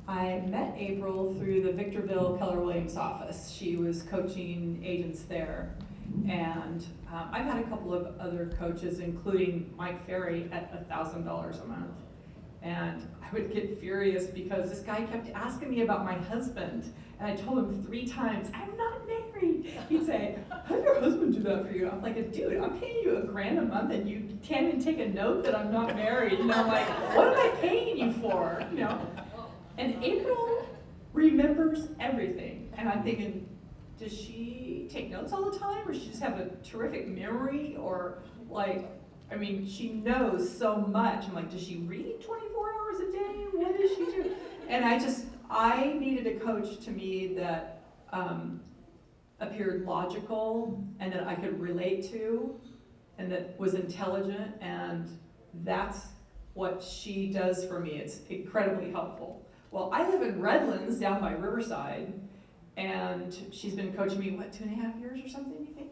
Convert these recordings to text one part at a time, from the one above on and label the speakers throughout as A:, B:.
A: I met April through the Victorville Keller Williams office. She was coaching agents there. And I've had a couple of other coaches, including Mike Ferry at $1,000 a month. And I would get furious because this guy kept asking me about my husband. And I told him 3 times, I'm not married. He'd say, how'd your husband do that for you? I'm like, dude, I'm paying you $1,000 a month and you can't even take a note that I'm not married. And I'm like, what am I paying you for? You know? And April remembers everything. And I'm thinking, does she take notes all the time? Or does she just have a terrific memory? Or like, I mean, she knows so much. I'm like, does she read 24 hours a day? What does she do? And I needed a coach to me that appeared logical and that I could relate to and that was intelligent, and that's what she does for me. It's incredibly helpful. Well, I live in Redlands down by Riverside, and she's been coaching me, 2.5 years or something, you think?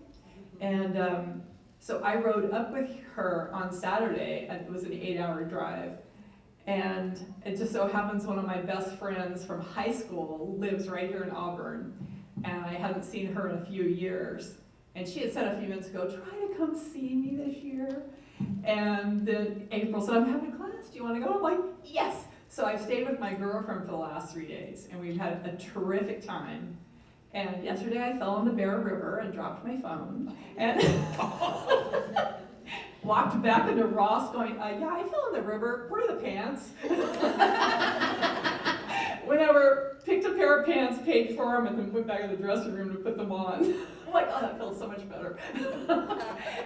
A: And so I rode up with her on Saturday, and it was an 8-hour drive. And it just so happens one of my best friends from high school lives right here in Auburn, and I hadn't seen her in a few years. And she had said a few minutes ago, try to come see me this year. And then April said, I'm having a class, do you want to go? I'm like, yes! So I've stayed with my girlfriend for the last 3 days, and we've had a terrific time. And yesterday I fell in the Bear River and dropped my phone. And walked back into Ross going, yeah, I fell in the river, where are the pants? Whenever, picked a pair of pants, paid for them, and then went back to the dressing room to put them on. I'm like, oh, that felt so much better.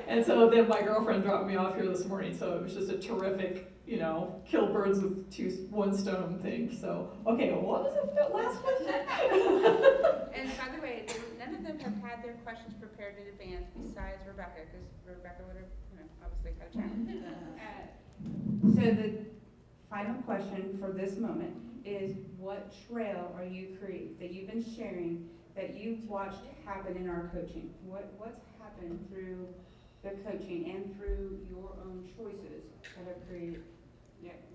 A: And so then my girlfriend dropped me off here this morning, so it was just a terrific, kill birds with one stone thing. So, okay, well, what was the last question?
B: And by the way, none of them have had their questions prepared in advance besides Rebecca, because Rebecca would have, obviously had a challenge.
C: So the final question for this moment is, what trail are you that you've been sharing that you've watched happen in our coaching? What's happened through the coaching and through your own choices that have created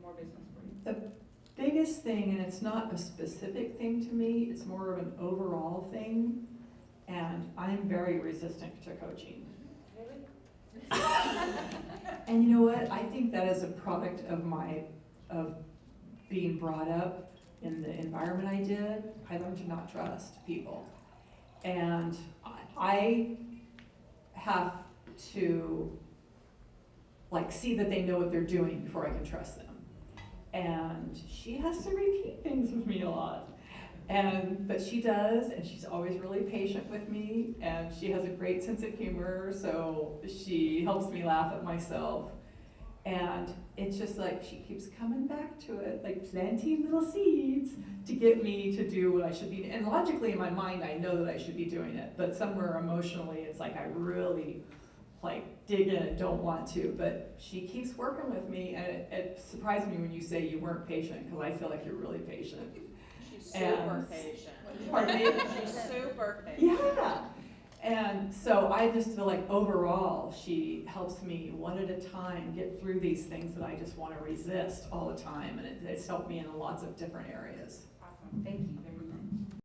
C: more business for you?
A: The biggest thing, and it's not a specific thing to me, it's more of an overall thing, and I'm very resistant to coaching. And you know what? I think that is a product of being brought up in the environment I did. I learned to not trust people. And I have to see that they know what they're doing before I can trust them. And she has to repeat things with me a lot. But she does, and she's always really patient with me, and she has a great sense of humor, so she helps me laugh at myself. And it's just she keeps coming back to it, planting little seeds to get me to do what I should be. And logically in my mind, I know that I should be doing it, but somewhere emotionally, it's I really dig in and don't want to. But she keeps working with me, and it surprised me when you say you weren't patient, because I feel like you're really patient.
D: She's super patient.
A: Pardon me?
D: She's super patient.
A: Yeah. And so I just feel overall, she helps me one at a time get through these things that I just want to resist all the time. And it's helped me in lots of different areas.
C: Awesome. Thank you very much.